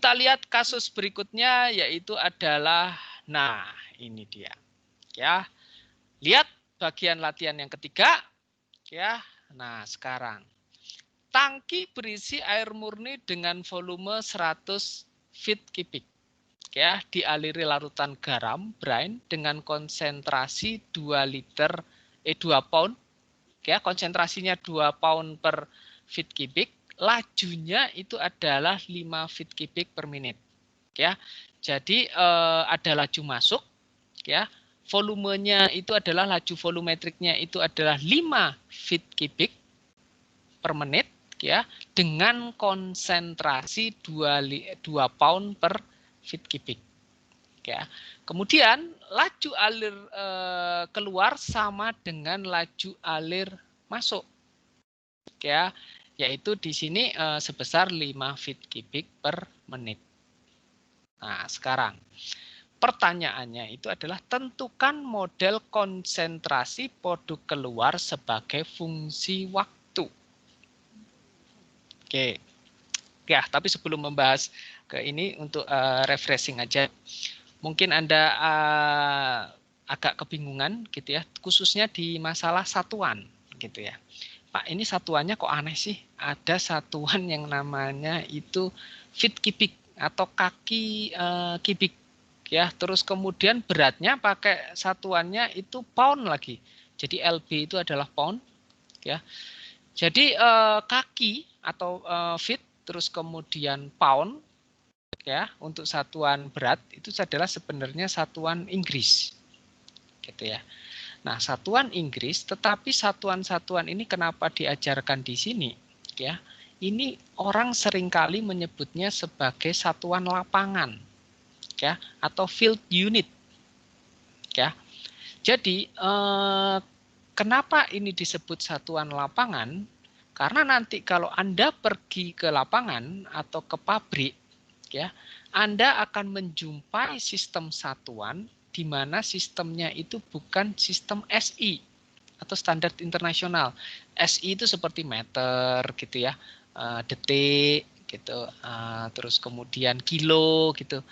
kita lihat kasus berikutnya yaitu adalah, nah ini dia. Ya, lihat bagian latihan yang ketiga. Ya, nah sekarang tangki berisi air murni dengan volume 100 feet kubik. Ya, dialiri larutan garam brine dengan konsentrasi 2 pound. Ya, konsentrasinya 2 pound per feet kubik. Lajunya itu adalah 5 feet kubik per menit. Ya, jadi ada laju masuk. Ya, volumenya itu adalah laju volumetriknya itu adalah 5 feet kubik per menit. Ya, dengan konsentrasi 2 pound per feet kubik. Ya. Kemudian laju alir keluar sama dengan laju alir masuk. Ya, yaitu di sini sebesar 5 feet kubik per menit. Nah, sekarang pertanyaannya itu adalah tentukan model konsentrasi produk keluar sebagai fungsi waktu. Oke. Ya, tapi sebelum membahas ke ini untuk refreshing aja. Mungkin Anda agak kebingungan gitu ya, khususnya di masalah satuan gitu ya. Pak, ini satuannya kok aneh sih? Ada satuan yang namanya itu feet kubik atau kaki kubik ya. Terus kemudian beratnya pakai satuannya itu pound lagi. Jadi LB itu adalah pound ya. Jadi kaki atau feet terus kemudian pound ya untuk satuan berat itu adalah sebenarnya satuan Inggris gitu ya. Nah, satuan Inggris, tetapi satuan-satuan ini kenapa diajarkan di sini ya? Ini orang seringkali menyebutnya sebagai satuan lapangan ya atau field unit ya. Jadi kenapa ini disebut satuan lapangan? Karena nanti kalau Anda pergi ke lapangan atau ke pabrik ya, Anda akan menjumpai sistem satuan di mana sistemnya itu bukan sistem SI atau standar internasional. SI itu seperti meter gitu ya, detik gitu, terus kemudian kilo gitu.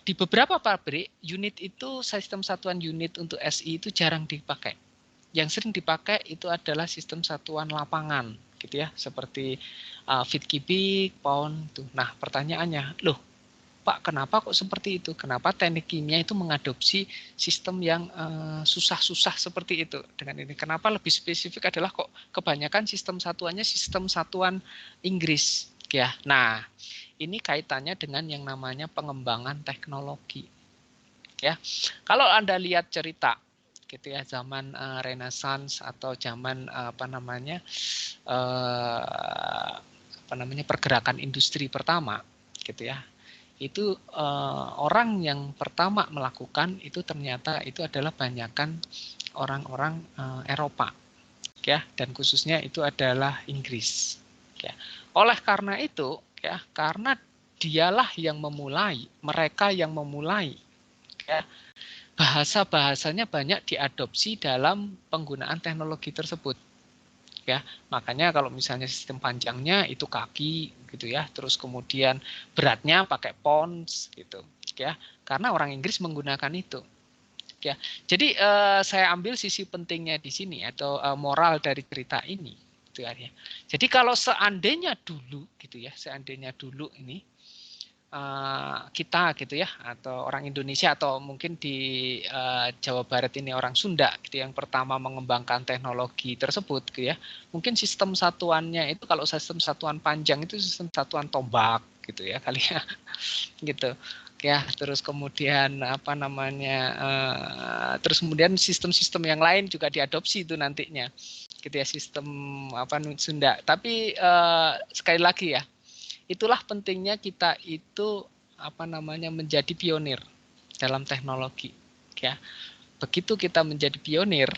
Di beberapa pabrik unit itu sistem satuan unit untuk SI itu jarang dipakai. Yang sering dipakai itu adalah sistem satuan lapangan gitu ya, seperti feet kubik, pound tuh. Nah, pertanyaannya, loh, Pak, kenapa kok seperti itu? Kenapa teknik kimia itu mengadopsi sistem yang susah-susah seperti itu dengan ini? Kenapa lebih spesifik adalah kok kebanyakan sistem satuannya sistem satuan Inggris ya. Nah, ini kaitannya dengan yang namanya pengembangan teknologi. Ya. Kalau Anda lihat cerita gitu ya, zaman Renaissance atau zaman pergerakan industri pertama gitu ya. Itu orang yang pertama melakukan itu ternyata itu adalah banyakkan orang-orang Eropa ya, dan khususnya itu adalah Inggris ya. Oleh karena itu ya, karena dialah yang memulai, mereka yang memulai ya, bahasa-bahasanya banyak diadopsi dalam penggunaan teknologi tersebut ya. Makanya kalau misalnya sistem panjangnya itu kaki gitu ya, terus kemudian beratnya pakai pounds gitu ya, karena orang Inggris menggunakan itu ya. Jadi saya ambil sisi pentingnya di sini atau moral dari cerita ini gitu ya. Jadi kalau seandainya dulu gitu ya, seandainya dulu ini kita gitu ya, atau orang Indonesia atau mungkin di Jawa Barat ini orang Sunda gitu yang pertama mengembangkan teknologi tersebut gitu ya, mungkin sistem satuannya itu kalau sistem satuan panjang itu sistem satuan tombak gitu ya kali ya gitu ya. Terus kemudian terus kemudian sistem-sistem yang lain juga diadopsi itu nantinya gitu ya, sistem Sunda. Tapi sekali lagi ya, itulah pentingnya kita itu menjadi pionir dalam teknologi ya. Begitu kita menjadi pionir,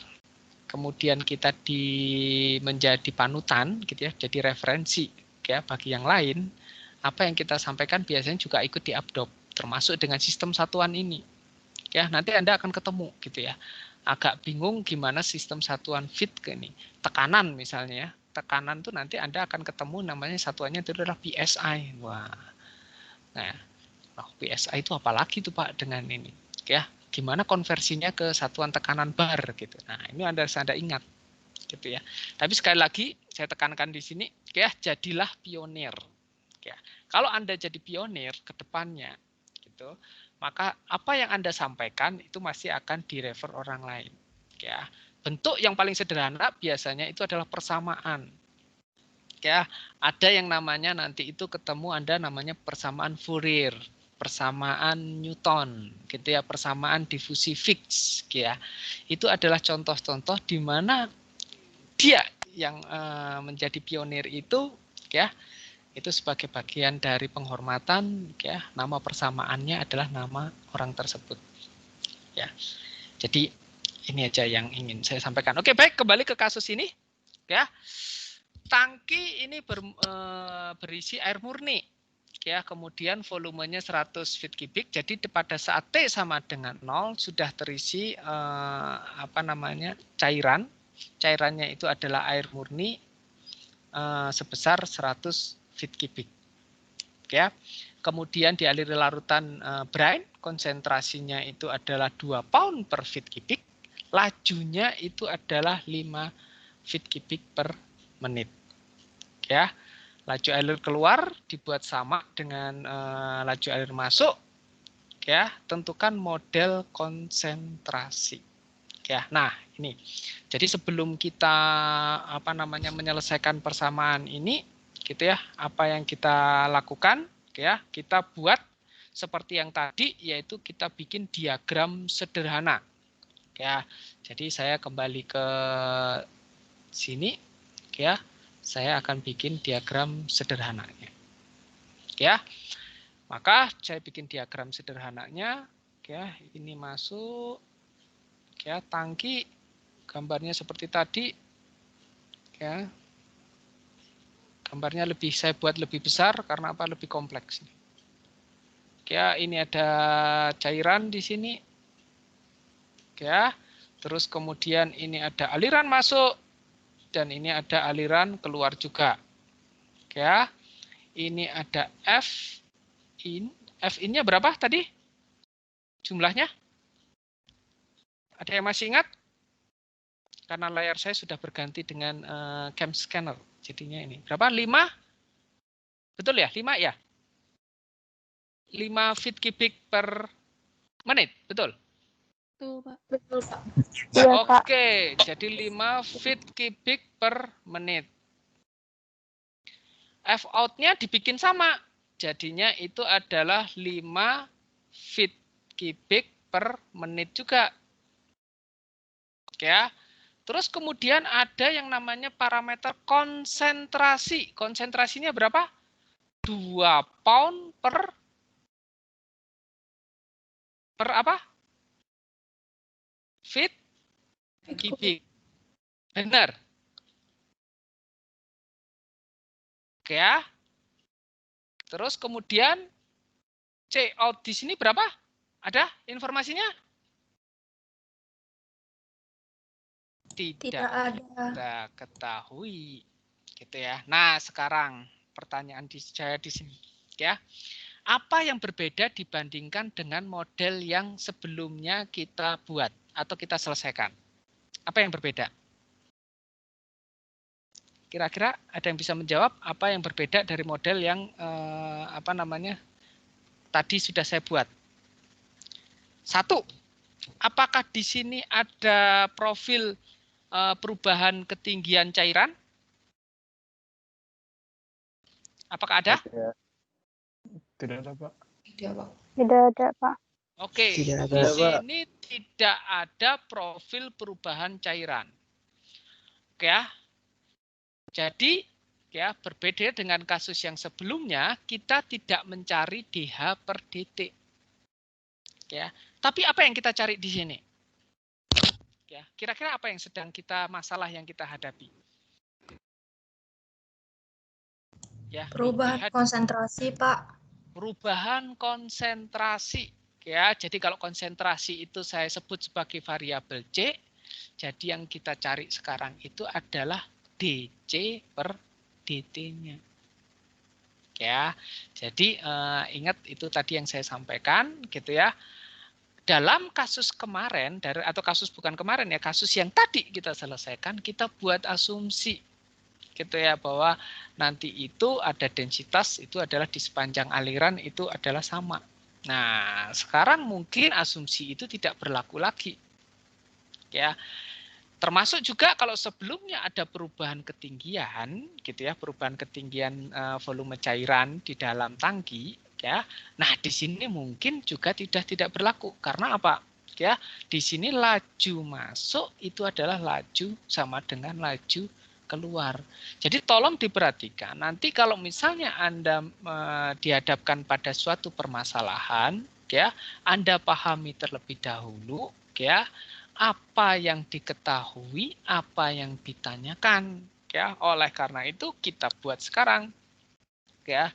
kemudian kita menjadi panutan gitu ya, jadi referensi ya bagi yang lain. Apa yang kita sampaikan biasanya juga ikut diadopt, termasuk dengan sistem satuan ini ya. Nanti Anda akan ketemu gitu ya, agak bingung gimana sistem satuan fit ke ini, tekanan misalnya ya, tekanan tuh nanti Anda akan ketemu namanya satuannya itu adalah PSI. Wah. Nah, PSI itu apalagi tuh Pak dengan ini? Ya, gimana konversinya ke satuan tekanan bar gitu. Nah, ini Anda ingat gitu ya. Tapi sekali lagi saya tekankan di sini, ya jadilah pionir. Ya. Kalau Anda jadi pionir ke depannya gitu, maka apa yang Anda sampaikan itu masih akan direfer orang lain. Ya. Bentuk yang paling sederhana biasanya itu adalah persamaan. Ya, ada yang namanya nanti itu ketemu Anda namanya persamaan Fourier, persamaan Newton, gitu ya, persamaan difusi Fick, ya. Itu adalah contoh-contoh di mana dia yang menjadi pionir itu, ya, itu sebagai bagian dari penghormatan, ya, nama persamaannya adalah nama orang tersebut, ya. Jadi ini aja yang ingin saya sampaikan. Oke, baik, kembali ke kasus ini, ya. Tangki ini berisi air murni, ya, kemudian volumenya 100 feet kubik. Jadi pada saat T sama dengan 0 sudah terisi cairan. Cairannya itu adalah air murni sebesar 100 feet kubik. Ya. Kemudian dialiri larutan brine, konsentrasinya itu adalah 2 pound per feet kubik. Lajunya itu adalah 5 feet kubik per menit. Ya, laju air keluar dibuat sama dengan laju air masuk. Ya, tentukan model konsentrasi. Ya, nah ini. Jadi sebelum kita menyelesaikan persamaan ini, gitu ya, apa yang kita lakukan? Ya, kita buat seperti yang tadi, yaitu kita bikin diagram sederhana. Ya, jadi saya kembali ke sini, ya, saya akan bikin diagram sederhananya. Ya, maka saya bikin diagram sederhananya. Ya, ini masuk. Ya, tangki, gambarnya seperti tadi. Ya, gambarnya saya buat lebih besar karena apa? Lebih kompleks. Ya, ini ada cairan di sini. Ya, terus kemudian ini ada aliran masuk dan ini ada aliran keluar juga. Ya, ini ada F in-nya berapa tadi? Jumlahnya? Ada yang masih ingat? Karena layar saya sudah berganti dengan cam scanner. Jadinya ini berapa? 5? Betul ya? 5 ya? 5 feet kubik per menit, betul? Betul, Pak. Betul, Pak. Oke, jadi 5 feet kubik per menit. F out-nya dibikin sama. Jadinya itu adalah 5 feet kubik per menit juga. Ya. Terus kemudian ada yang namanya parameter konsentrasi. Konsentrasinya berapa? 2 pound per apa? Feet kubik. Benar. Oke ya. Terus kemudian C out di sini berapa? Ada informasinya? Tidak ada. Kita ketahui. Gitu ya. Nah, sekarang pertanyaan saya di sini, ya. Apa yang berbeda dibandingkan dengan model yang sebelumnya kita buat atau kita selesaikan? Apa yang berbeda? Kira-kira ada yang bisa menjawab apa yang berbeda dari model yang tadi sudah saya buat? 1. Apakah di sini ada profil perubahan ketinggian cairan? Apakah ada? Tidak ada, Pak. Tidak ada, Pak. Oke, di sini tidak ada profil perubahan cairan. Oke ya. Jadi ya berbeda dengan kasus yang sebelumnya, kita tidak mencari DH per detik. Ya, tapi apa yang kita cari di sini? Ya, kira-kira apa yang masalah yang kita hadapi? Ya, perubahan konsentrasi, Pak. Perubahan konsentrasi. Ya, jadi kalau konsentrasi itu saya sebut sebagai variabel C. Jadi yang kita cari sekarang itu adalah DC per DT-nya. Ya, jadi ingat itu tadi yang saya sampaikan, gitu ya. Dalam kasus kemarin, kasus bukan kemarin ya, kasus yang tadi kita selesaikan, kita buat asumsi, gitu ya, bahwa nanti itu ada densitas, itu adalah di sepanjang aliran itu adalah sama. Nah, sekarang mungkin asumsi itu tidak berlaku lagi, ya. Termasuk juga kalau sebelumnya ada perubahan ketinggian, gitu ya, perubahan ketinggian volume cairan di dalam tangki, ya. Nah, di sini mungkin juga tidak berlaku. Karena apa? Ya, di sini laju masuk itu adalah laju sama dengan laju keluar. Jadi tolong diperhatikan. Nanti kalau misalnya Anda dihadapkan pada suatu permasalahan, ya, Anda pahami terlebih dahulu, ya, apa yang diketahui, apa yang ditanyakan, ya. Oleh karena itu kita buat sekarang, ya.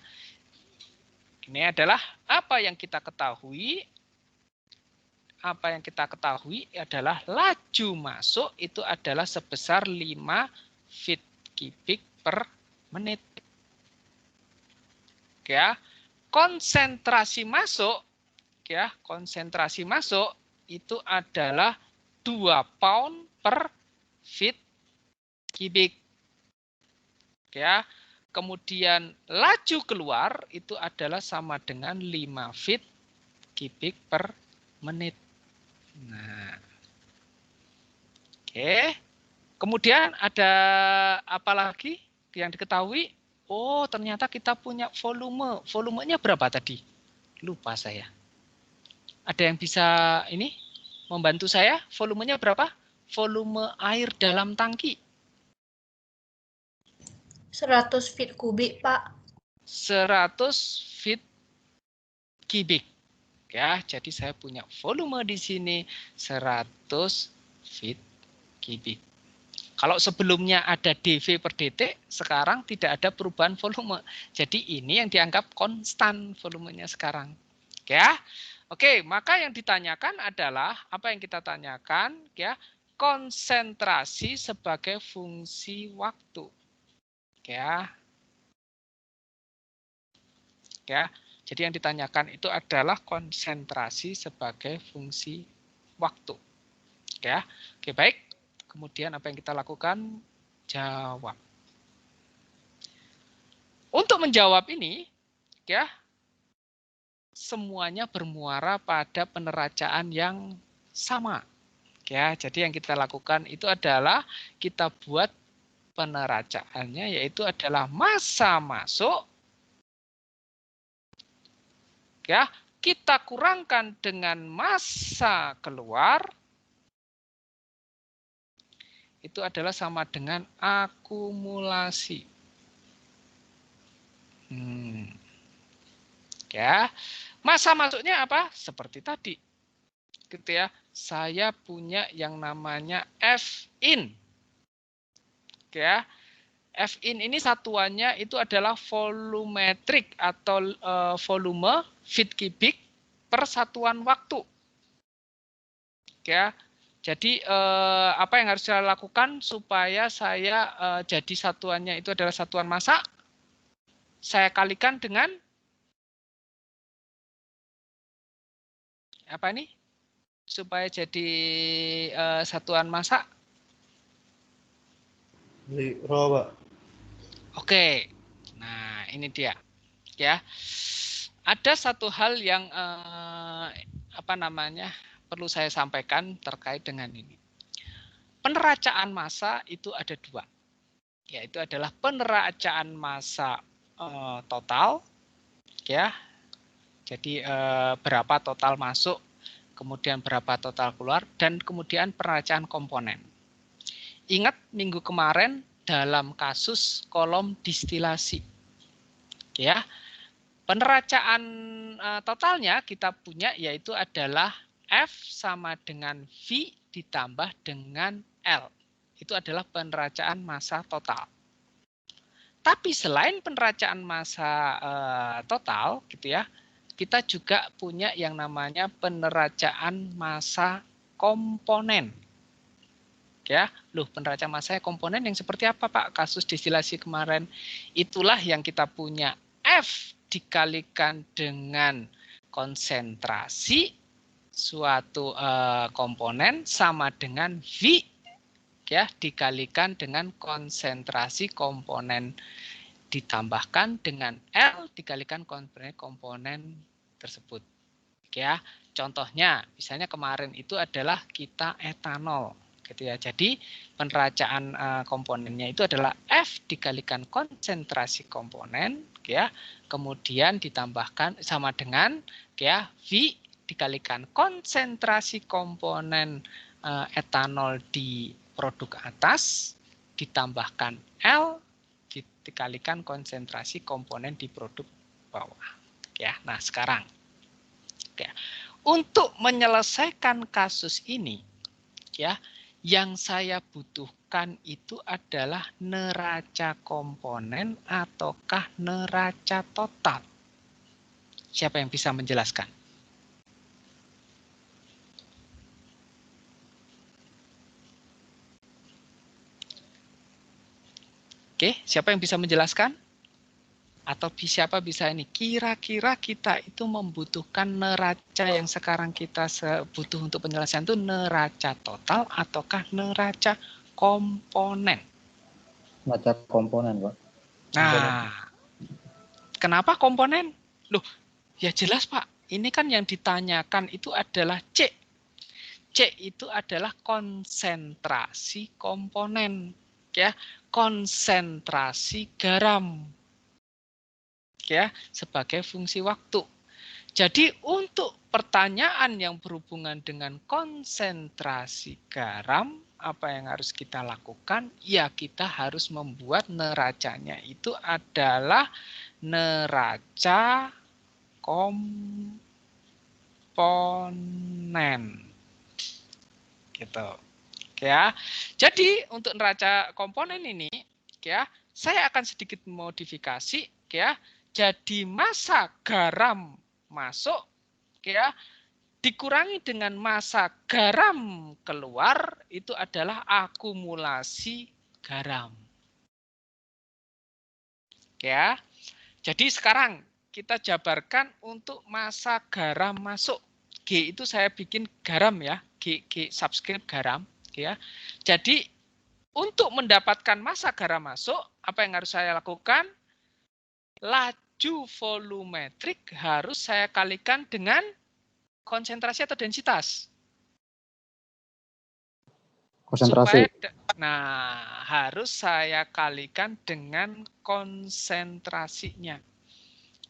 Ini adalah apa yang kita ketahui. Apa yang kita ketahui adalah laju masuk itu adalah sebesar 5 feet kubik per menit. Ya. Konsentrasi masuk, ya, konsentrasi masuk itu adalah 2 pound per feet kubik. Ya. Kemudian laju keluar itu adalah sama dengan 5 feet kubik per menit. Nah. Oke. Kemudian ada apa lagi yang diketahui? Oh, ternyata kita punya volume. Volumenya berapa tadi? Lupa saya. Ada yang bisa ini membantu saya? Volumenya berapa? Volume air dalam tangki. 100 feet kubik, Pak. 100 feet kubik. Ya, jadi saya punya volume di sini 100 feet kubik. Kalau sebelumnya ada dV per detik, sekarang tidak ada perubahan volume. Jadi ini yang dianggap konstan volumenya sekarang. Ya. Oke, maka yang ditanyakan adalah apa yang kita tanyakan, ya, konsentrasi sebagai fungsi waktu. Ya. Ya. Jadi yang ditanyakan itu adalah konsentrasi sebagai fungsi waktu. Ya. Oke, baik. Kemudian apa yang kita lakukan? Jawab. Untuk menjawab ini, ya, semuanya bermuara pada peneracaan yang sama. Ya, jadi yang kita lakukan itu adalah kita buat peneracaannya, yaitu adalah massa masuk, ya, kita kurangkan dengan massa keluar, itu adalah sama dengan akumulasi. Ya, massa masuknya apa? Seperti tadi, gitu ya. Saya punya yang namanya F-in. Ya, F-in ini satuannya itu adalah volumetrik atau volume feet kubik per satuan waktu. Ya, jadi apa yang harus saya lakukan supaya saya jadi satuannya itu adalah satuan massa? Saya kalikan dengan apa ini? Supaya jadi satuan massa? Rho, Pak. Oke. Nah, ini dia. Ya. Ada satu hal yang apa namanya? Perlu saya sampaikan terkait dengan ini. Peneracaan massa itu ada 2. Yaitu adalah peneracaan massa total, ya. Jadi berapa total masuk, kemudian berapa total keluar, dan kemudian peneracaan komponen. Ingat minggu kemarin dalam kasus kolom distilasi, ya, peneracaan totalnya kita punya yaitu adalah F sama dengan V ditambah dengan L. Itu adalah peneracaan massa total. Tapi selain peneracaan massa total, gitu ya, kita juga punya yang namanya peneracaan massa komponen. Ya, loh peneraca masanya komponen yang seperti apa Pak? Kasus distilasi kemarin itulah yang kita punya F dikalikan dengan konsentrasi suatu komponen sama dengan V ya dikalikan dengan konsentrasi komponen ditambahkan dengan L dikalikan komponen tersebut. Ya, contohnya misalnya kemarin itu adalah kita etanol gitu ya. Jadi peneracaan komponennya itu adalah F dikalikan konsentrasi komponen ya, kemudian ditambahkan sama dengan ya V dikalikan konsentrasi komponen etanol di produk atas ditambahkan L dikalikan konsentrasi komponen di produk bawah. Ya, nah sekarang ya, untuk menyelesaikan kasus ini ya, yang saya butuhkan itu adalah neraca komponen ataukah neraca total. Siapa yang bisa menjelaskan? Oke, siapa yang bisa menjelaskan? Atau siapa bisa ini? Kira-kira kita itu membutuhkan neraca yang sekarang kita butuh untuk penyelesaian itu neraca total ataukah neraca komponen? Neraca komponen, Pak. Nah, kenapa komponen? Loh, ya jelas Pak. Ini kan yang ditanyakan itu adalah C. C itu adalah konsentrasi komponen, ya, konsentrasi garam, ya, sebagai fungsi waktu. Jadi untuk pertanyaan yang berhubungan dengan konsentrasi garam, apa yang harus kita lakukan? Ya kita harus membuat neracanya itu adalah neraca komponen. Gitu. Ya. Jadi untuk neraca komponen ini ya, saya akan sedikit modifikasi ya. Jadi massa garam masuk ya dikurangi dengan massa garam keluar itu adalah akumulasi garam. Ya. Jadi sekarang kita jabarkan untuk massa garam masuk. G itu saya bikin garam ya, G subscript garam ya. Jadi untuk mendapatkan massa garam masuk, apa yang harus saya lakukan? Laju volumetrik harus saya kalikan dengan konsentrasi atau densitas. Konsentrasi. Nah, harus saya kalikan dengan konsentrasinya.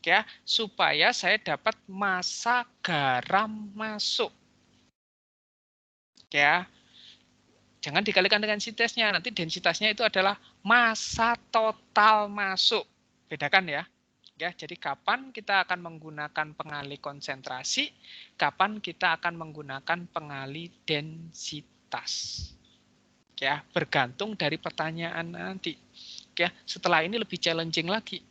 Ya, supaya saya dapat massa garam masuk. Ya. Jangan dikalikan dengan densitasnya, nanti densitasnya itu adalah massa total masuk. Bedakan ya. Ya, jadi kapan kita akan menggunakan pengalih konsentrasi, kapan kita akan menggunakan pengalih densitas. Ya, bergantung dari pertanyaan nanti. Ya, setelah ini lebih challenging lagi.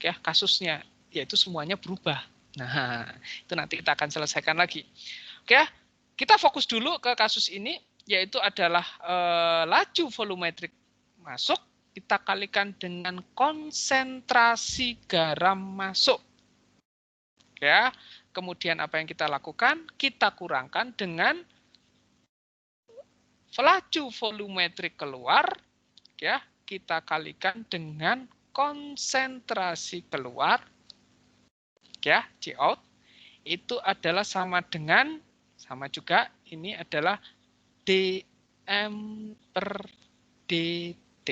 Ya, kasusnya yaitu semuanya berubah. Nah, itu nanti kita akan selesaikan lagi. Oke, kita fokus dulu ke kasus ini, yaitu adalah laju volumetrik masuk, kita kalikan dengan konsentrasi garam masuk. Ya, kemudian apa yang kita lakukan? Kita kurangkan dengan laju volumetrik keluar, ya, kita kalikan dengan konsentrasi keluar, ya, C out, itu adalah sama dengan, sama juga, ini adalah dm per dt.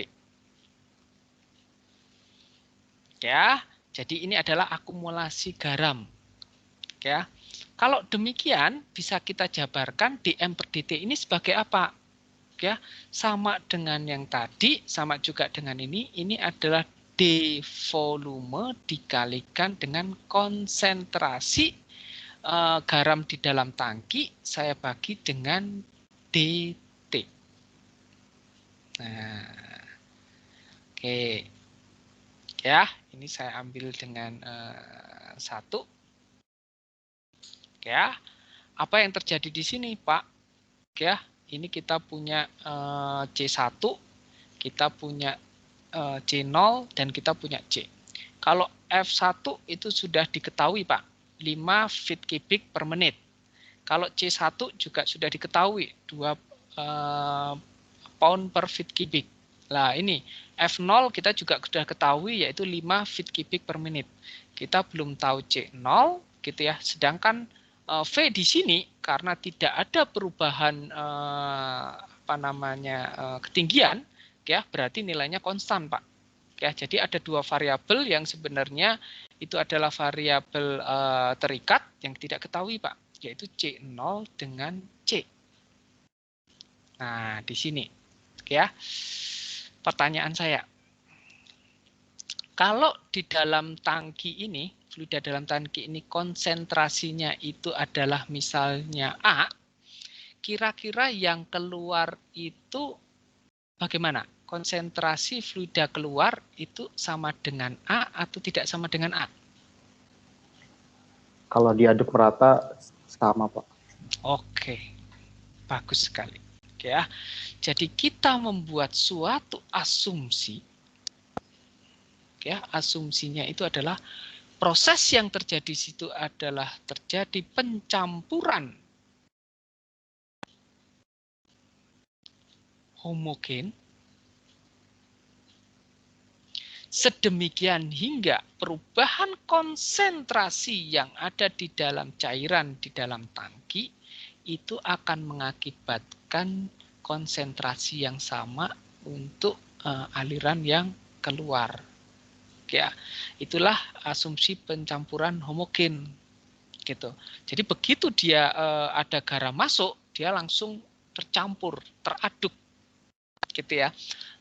Ya, jadi ini adalah akumulasi garam. Ya, kalau demikian bisa kita jabarkan dm per dt ini sebagai apa? Ya, sama dengan yang tadi, sama juga dengan ini adalah D volume dikalikan dengan konsentrasi garam di dalam tangki, saya bagi dengan dt. Nah, oke. Ya, ini saya ambil dengan 1. Ya, apa yang terjadi di sini, Pak? Ya, ini kita punya C1, kita punya C0, dan kita punya C. Kalau F1 itu sudah diketahui, Pak, 5 feet cubic per menit. Kalau C1 juga sudah diketahui 2 pound per feet cubic. Nah, ini F0 kita juga sudah ketahui yaitu 5 feet cubic per menit. Kita belum tahu C0 gitu ya. Sedangkan V di sini karena tidak ada perubahan ketinggian ya, berarti nilainya konstan, Pak. Ya, jadi ada 2 variabel yang sebenarnya itu adalah variabel terikat yang tidak ketahui, Pak, yaitu C0 dengan C. Nah, di sini ya. Pertanyaan saya. Kalau di dalam tangki ini, fluida dalam tangki ini konsentrasinya itu adalah misalnya A, kira-kira yang keluar itu bagaimana? Konsentrasi fluida keluar itu sama dengan A atau tidak sama dengan A? Kalau diaduk merata sama, Pak. Oke, bagus sekali. Oke ya. Jadi kita membuat suatu asumsi, ya, asumsinya itu adalah proses yang terjadi di situ adalah terjadi pencampuran homogen sedemikian hingga perubahan konsentrasi yang ada di dalam cairan di dalam tangki itu akan mengakibatkan konsentrasi yang sama untuk aliran yang keluar. Ya, itulah asumsi pencampuran homogen gitu. Jadi begitu dia ada garam masuk, dia langsung tercampur, teraduk gitu ya.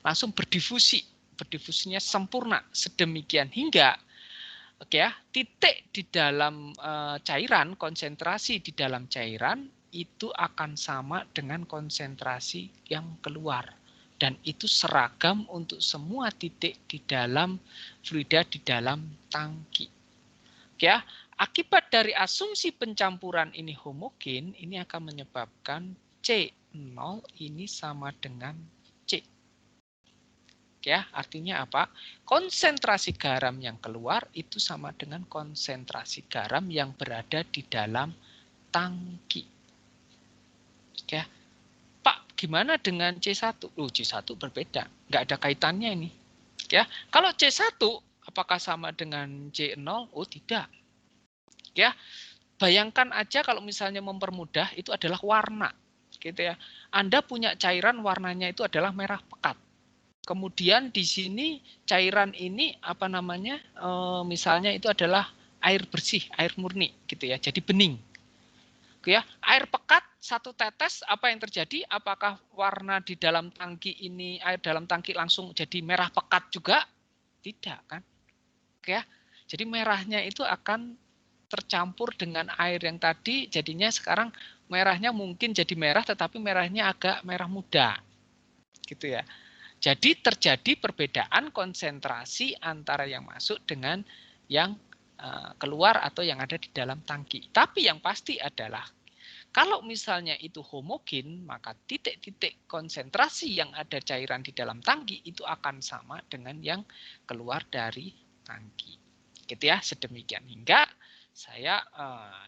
Langsung berdifusi. Berdifusinya sempurna sedemikian hingga titik di dalam cairan, konsentrasi di dalam cairan itu akan sama dengan konsentrasi yang keluar. Dan itu seragam untuk semua titik di dalam fluida di dalam tangki. Ya, akibat dari asumsi pencampuran ini homogen, ini akan menyebabkan C0 ini sama dengan C. Ya, artinya apa? Konsentrasi garam yang keluar itu sama dengan konsentrasi garam yang berada di dalam tangki. Ya. Pak, gimana dengan C1? C1 berbeda, nggak ada kaitannya ini. Ya, kalau C1 apakah sama dengan C0? Oh, tidak. Ya, bayangkan aja kalau misalnya mempermudah itu adalah warna, gitu ya. Anda punya cairan warnanya itu adalah merah pekat. Kemudian di sini cairan ini misalnya itu adalah air bersih, air murni, gitu ya. Jadi bening. Ya, air pekat 1 tetes, apa yang terjadi? Apakah warna di dalam tangki ini, air dalam tangki langsung jadi merah pekat juga? Tidak kan? Ya, jadi merahnya itu akan tercampur dengan air yang tadi, jadinya sekarang merahnya mungkin jadi merah, tetapi merahnya agak merah muda, gitu ya. Jadi terjadi perbedaan konsentrasi antara yang masuk dengan yang keluar atau yang ada di dalam tangki. Tapi yang pasti adalah kalau misalnya itu homogen, maka titik-titik konsentrasi yang ada cairan di dalam tangki itu akan sama dengan yang keluar dari tangki. Gitu ya, sedemikian hingga saya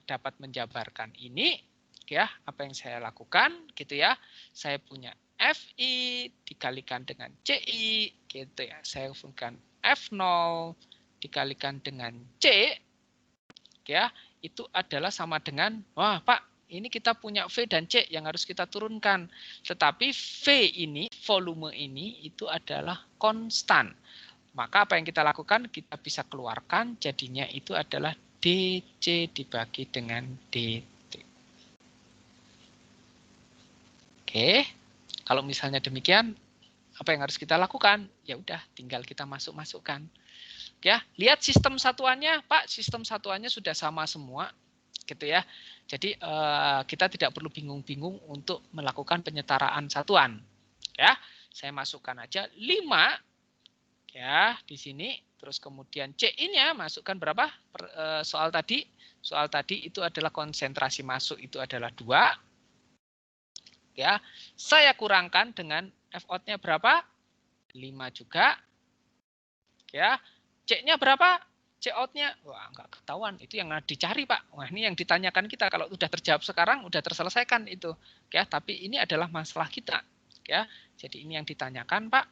dapat menjabarkan ini, ya, apa yang saya lakukan, gitu ya. Saya punya Fi dikalikan dengan Ci, gitu ya. Saya hubungkan F0 dikalikan dengan C, ya, itu adalah sama dengan, wah Pak, ini kita punya V dan C yang harus kita turunkan. Tetapi V ini, volume ini, itu adalah konstan. Maka apa yang kita lakukan? Kita bisa keluarkan, jadinya itu adalah DC dibagi dengan DT. Oke, kalau misalnya demikian, apa yang harus kita lakukan? Ya udah, tinggal kita masukkan. Ya, lihat sistem satuannya, Pak. Sistem satuannya sudah sama semua, gitu ya. Jadi kita tidak perlu bingung-bingung untuk melakukan penyetaraan satuan. Ya, saya masukkan aja 5 ya di sini. Terus kemudian C-nya masukkan berapa? Soal tadi itu adalah konsentrasi masuk itu adalah 2. Ya, saya kurangkan dengan F out-nya berapa? 5 juga. Ya, C-nya berapa? C out-nya, wah nggak ketahuan. Itu yang dicari, Pak. Wah, ini yang ditanyakan kita. Kalau sudah terjawab sekarang, sudah terselesaikan itu. Ya, tapi ini adalah masalah kita. Ya, jadi ini yang ditanyakan, Pak.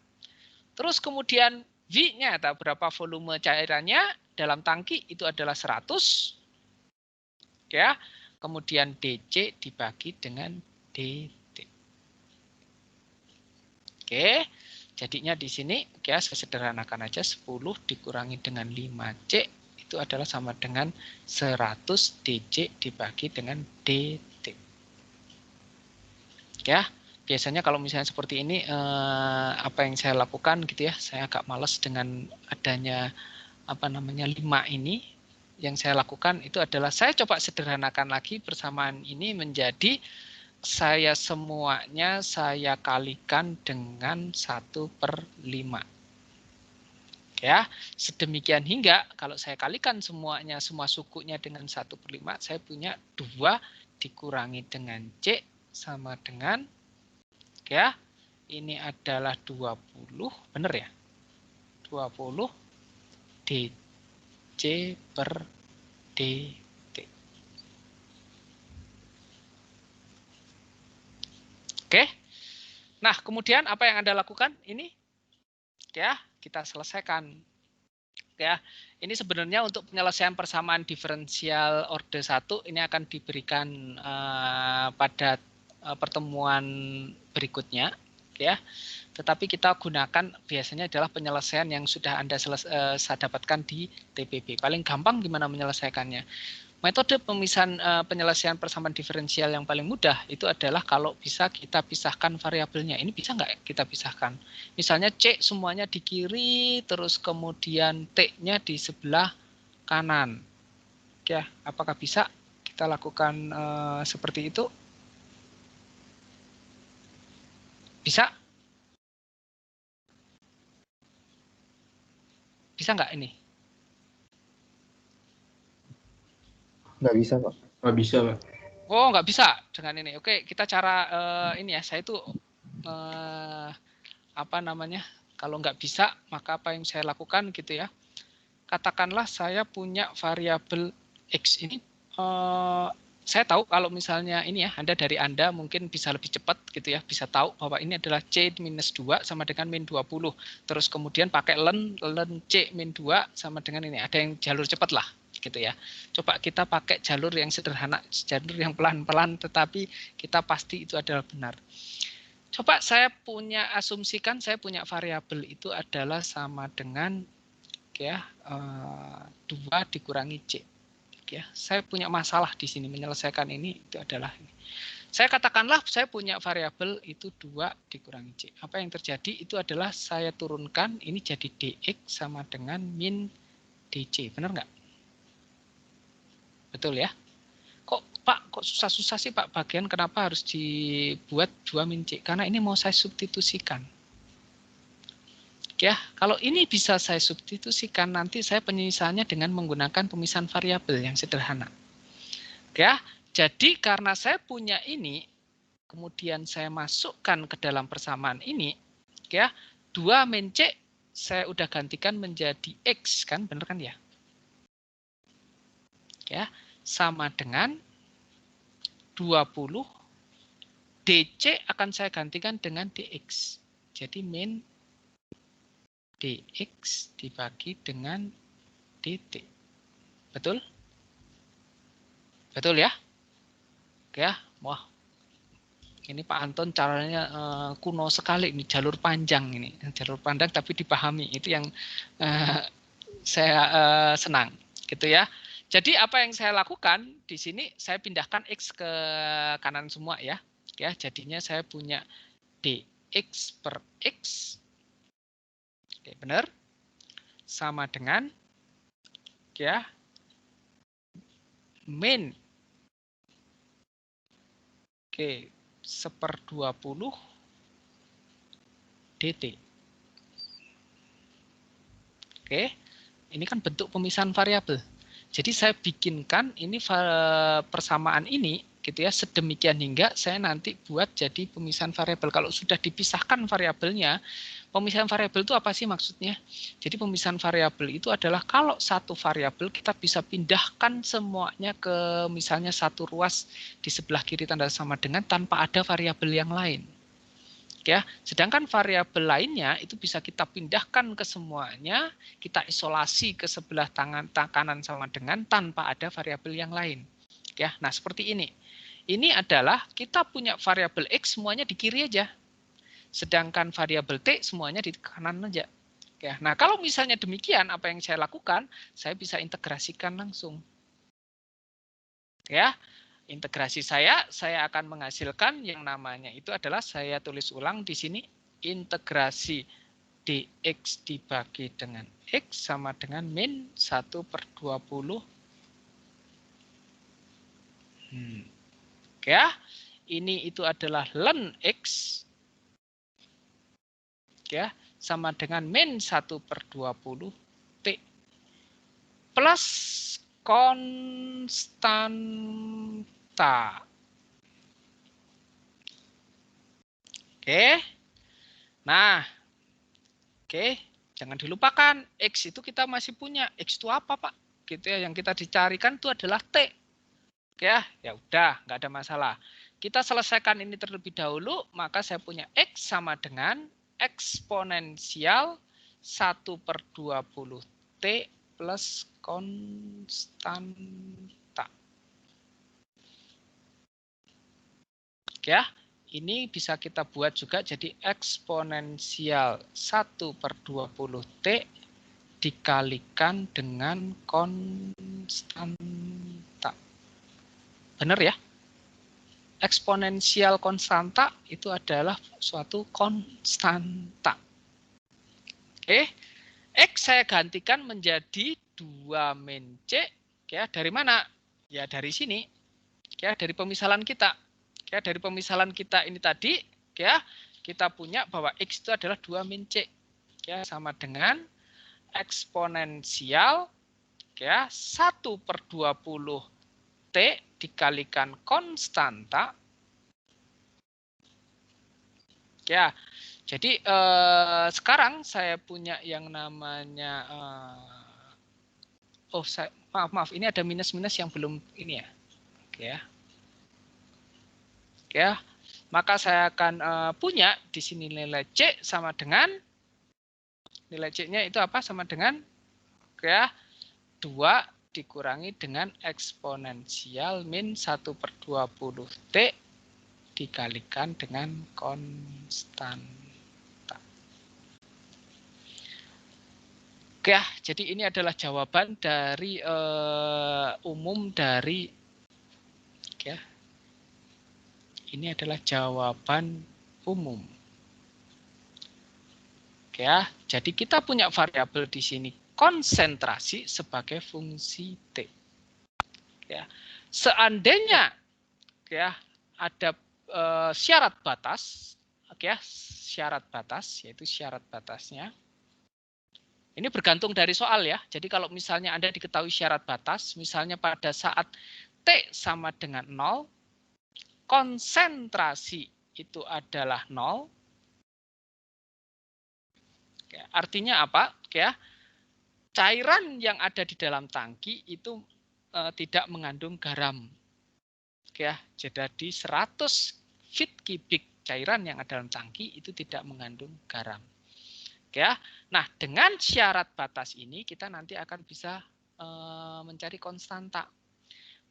Terus kemudian V-nya, atau berapa volume cairannya dalam tangki, itu adalah 100. Ya, kemudian DC dibagi dengan DT. Oke, jadinya di sini ya saya sederhanakan aja 10 dikurangi dengan 5C itu adalah sama dengan 100 DC dibagi dengan DT. Ya, biasanya kalau misalnya seperti ini apa yang saya lakukan gitu ya, saya agak males dengan adanya 5 ini. Yang saya lakukan itu adalah saya coba sederhanakan lagi persamaan ini menjadi saya semuanya saya kalikan dengan 1/5. Ya, sedemikian hingga kalau saya kalikan semuanya, semua sukunya dengan 1/5, saya punya 2 dikurangi dengan C sama dengan, ya, ini adalah 20, benar ya? 20 DC per DT. Oke. Nah, kemudian apa yang Anda lakukan? Ini ya, kita selesaikan. Ya, ini sebenarnya untuk penyelesaian persamaan diferensial orde 1 ini akan diberikan pada pertemuan berikutnya, ya. Tetapi kita gunakan biasanya adalah penyelesaian yang sudah Anda saya dapatkan di TPB. Paling gampang gimana menyelesaikannya? Metode pemisahan penyelesaian persamaan diferensial yang paling mudah itu adalah kalau bisa kita pisahkan variabelnya. Ini bisa nggak kita pisahkan? Misalnya C semuanya di kiri, terus kemudian T-nya di sebelah kanan. Ya, apakah bisa kita lakukan seperti itu? Bisa? Bisa nggak ini? Nggak bisa, Pak. Nggak bisa, Pak. Oh, nggak bisa dengan ini. Oke, kita cara ini ya. Saya itu kalau nggak bisa, maka apa yang saya lakukan gitu ya. Katakanlah saya punya variabel X ini. Saya tahu kalau misalnya ini ya, dari Anda mungkin bisa lebih cepat gitu ya. Bisa tahu bahwa ini adalah C-2 sama dengan min 20. Terus kemudian pakai ln C-2 sama dengan ini. Ada yang jalur cepat lah. Gitu ya. Coba kita pakai jalur yang sederhana, jalur yang pelan-pelan, tetapi kita pasti itu adalah benar. Coba saya asumsikan saya punya variabel itu adalah sama dengan ya 2 dikurangi C. Ya, saya punya masalah di sini menyelesaikan ini itu adalah ini. Saya katakanlah saya punya variabel itu 2 dikurangi C. Apa yang terjadi itu adalah saya turunkan ini jadi DX sama dengan min DC. Benar nggak? Betul ya? Kok susah-susah sih Pak bagian kenapa harus dibuat 2 min C? Karena ini mau saya substitusikan. Ya, kalau ini bisa saya substitusikan nanti saya penyelesaiannya dengan menggunakan pemisahan variabel yang sederhana. Ya, jadi karena saya punya ini, kemudian saya masukkan ke dalam persamaan ini, ya, 2 min C saya udah gantikan menjadi X kan, benar kan ya? Ya, sama dengan 20 DC akan saya gantikan dengan DX. Jadi min DX dibagi dengan DT. Betul? Betul ya? Oke ya. Wah. Ini Pak Anton caranya kuno sekali ini, jalur panjang ini. Jalur panjang tapi dipahami. Itu yang saya senang gitu ya. Jadi apa yang saya lakukan di sini saya pindahkan X ke kanan semua ya. Ya, jadinya saya punya DX per X. Oke, benar. Sama dengan ya min oke 1/20 DT. Oke. Ini kan bentuk pemisahan variabel. Jadi saya bikinkan ini persamaan ini gitu ya, sedemikian hingga saya nanti buat jadi pemisahan variabel. Kalau sudah dipisahkan variabelnya, pemisahan variabel itu apa sih maksudnya? Jadi pemisahan variabel itu adalah kalau satu variabel kita bisa pindahkan semuanya ke misalnya satu ruas di sebelah kiri tanda sama dengan tanpa ada variabel yang lain. Ya, sedangkan variabel lainnya itu bisa kita pindahkan ke semuanya, kita isolasi ke sebelah kanan sama dengan tanpa ada variabel yang lain. Ya, nah seperti ini. Ini adalah kita punya variabel X semuanya di kiri aja. Sedangkan variabel T semuanya di kanan aja. Ya, nah kalau misalnya demikian, apa yang saya lakukan? Saya bisa integrasikan langsung. Ya, integrasi saya akan menghasilkan yang namanya itu adalah saya tulis ulang di sini integrasi dx dibagi dengan x sama dengan min 1/20. Ya, ini itu adalah ln x ya sama dengan min 1/20 t plus konstanta. Oke. Nah, oke, jangan dilupakan X itu kita masih punya. X itu apa, Pak? Gitu ya, yang kita dicarikan itu adalah T. Oke ya udah, nggak ada masalah. Kita selesaikan ini terlebih dahulu, maka saya punya X sama dengan eksponensial 1/20 T plus konstanta. Oke ya. Ini bisa kita buat juga jadi eksponensial 1/20 T dikalikan dengan konstanta. Benar ya? Eksponensial konstanta itu adalah suatu konstanta. Oke. X saya gantikan menjadi 2 min C. Ya, dari mana? Ya, dari sini. Ya, dari pemisalan kita. Ya, dari pemisalan kita ini tadi, ya, kita punya bahwa X itu adalah 2 min C. Ya, sama dengan eksponensial ya 1/20 T dikalikan konstanta. Ya, jadi sekarang saya punya yang namanya maaf, ini ada minus-minus yang belum ini ya. Oke ya. Ya, maka saya akan punya di sini nilai C sama dengan nilai C-nya itu apa? Sama dengan ya 2 dikurangi dengan eksponensial min 1/20 T dikalikan dengan konstanta. Oke ya, jadi ini adalah jawaban dari umum dari ya. Ini adalah jawaban umum. Oke ya, jadi kita punya variabel di sini konsentrasi sebagai fungsi T. Ya. Seandainya ya ada syarat batas, oke ya, syarat batas yaitu syarat batasnya. Ini bergantung dari soal ya. Jadi kalau misalnya Anda diketahui syarat batas, misalnya pada saat T sama dengan 0, konsentrasi itu adalah 0. Artinya apa? Ya, cairan yang ada di dalam tangki itu tidak mengandung garam. Ya, jadi 100 feet kubik cairan yang ada dalam tangki itu tidak mengandung garam. Ya, nah dengan syarat batas ini kita nanti akan bisa mencari konstanta.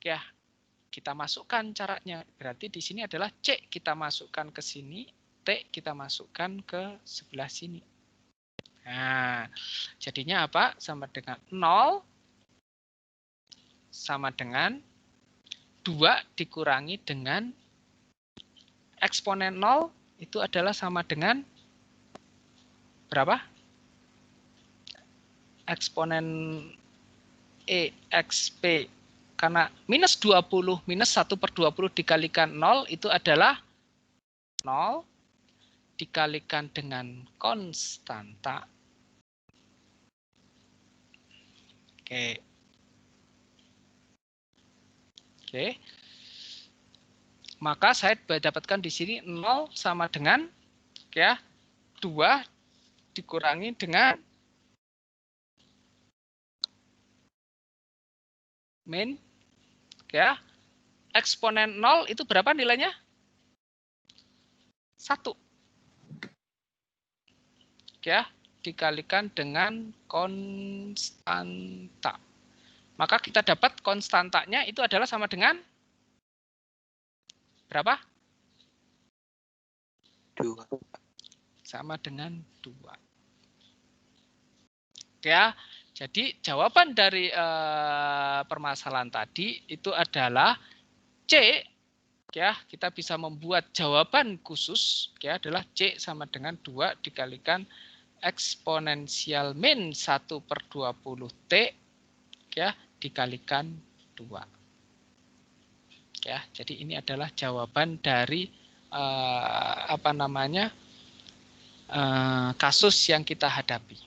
Ya, kita masukkan caranya. Berarti di sini adalah C kita masukkan ke sini, T kita masukkan ke sebelah sini. Nah, jadinya apa? Sama dengan 0 sama dengan 2 dikurangi dengan eksponen 0 itu adalah sama dengan berapa? Eksponen EXP. Karena minus 20, minus 1/20 dikalikan 0 itu adalah 0 dikalikan dengan konstanta. Oke. Maka saya dapatkan di sini 0 sama dengan ya 2 dikurangi dengan min ya. Eksponen 0 itu berapa nilainya? 1. Ya, dikalikan dengan konstanta. Maka kita dapat konstantanya itu adalah sama dengan berapa? 2. Sama dengan 2. Ya, jadi jawaban dari permasalahan tadi itu adalah C. Ya, kita bisa membuat jawaban khusus ya adalah C sama dengan 2 dikalikan eksponensial min 1/20T ya dikalikan 2. Ya, jadi ini adalah jawaban dari kasus yang kita hadapi.